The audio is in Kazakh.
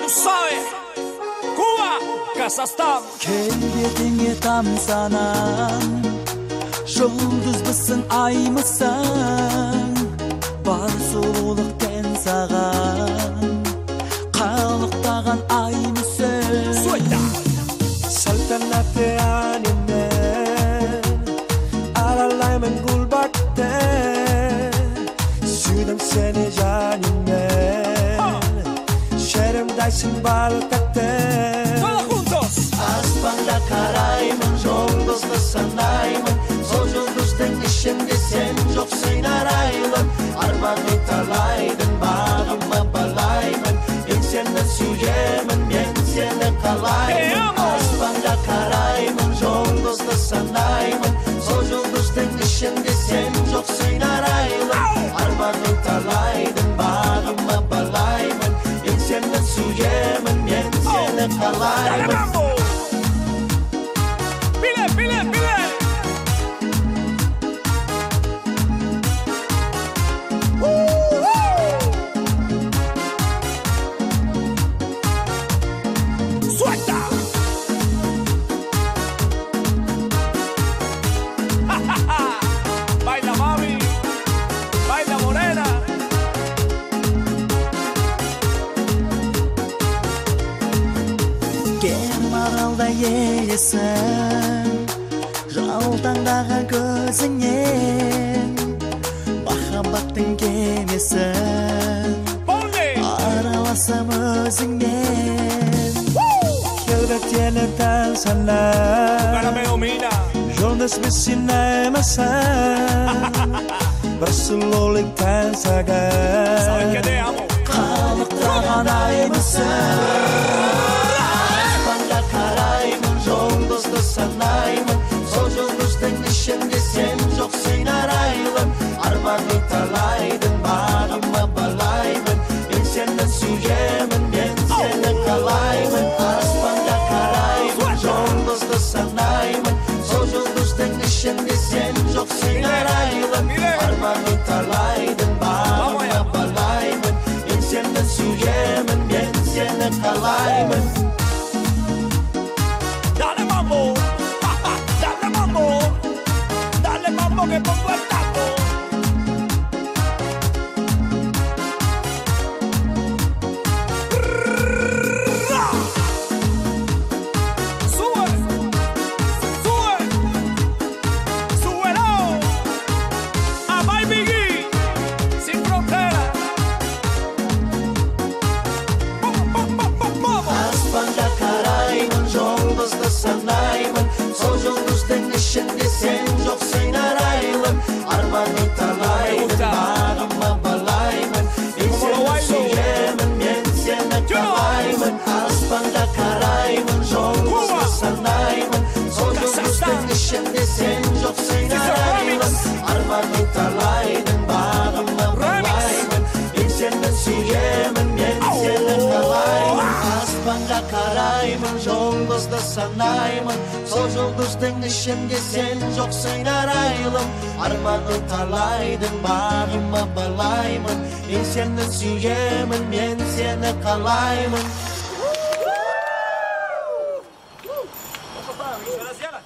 tú sabes, Cuba, Kazajstán. Kelbetine tamsanan, жұлдыз mısın ay mısın? Бар сұлулықтен саған, қалықтаған ay mısın? Suelta. Saltanate aninen, aralayman gulbakte, süydüm seni caninen, şerimdaysin baltakte. Todos juntos. Aspanda karayman, жұлдызды sanayman, сол жұлдыздың ішінде сен жоқсың арайлым. Арманы талайдың бағыма балаймын, мен сені сүйемін, мен сені қалаймын. Аспанда қараймын, жұлдызды санаймын, сол жұлдыздың ішінде сен жоқсың арайлым. Арманы талайдың бағыма балаймын, мен сені сүйемін, мен сені қалаймын. Pile, pile, pile. Suelta. Baila mami, baila morena. Кермаралда елесің, жалтаңдаған көзіңнен, махаббаттың кемесін, Ponle. араласам өзіңмен. Келбеттені тән Cara санай, me domina. жұлдыз місін аймасан, бір сұлулық тән Sabes que саған. te amo. Қалықтаған ay mısın? Аспанда қараймын, жұлдызды санаймын, сол жұлдыздың ішінде сен жоқсың арайлым. Арманы талайдың бағыма балаймын, мен сені сүйемін, мен сені қалаймын. Аспанда қараймын, жұлдызды санаймын, сол жұлдыздың ішінде сен жоқсың арайлым. Арманы талайдың бағыма балаймын, мен сені сүйемін, мен сені қалаймын. Dale mambo, dale mambo, dale mambo que pongo el taco. Sube, sube, súbelo. A Baby Gui, sin frontera. Vamos. Аспанда қараймын, жұлдызды санаймын, сол жұлдыздың ішінде сен жоқсың арайлым. Арманы талайдың бағыма балаймын, мен сені сүйемін, мен сені қалаймын. Аспанда қараймын, жұлдызды санаймын, сол жұлдыздың ішінде сен жоқсың арайлым. Арманы талайдың бағыма балаймын, мен сені сүйемін, мен сені қалаймын. Аспанда қараймын, жұлдызды санаймын, сол жұлдыздың ішінде сен жоқсың арайлым. Арманы талайдың бағыма балаймын, мен сені сүйемін, мен сені қалаймын. Gracias.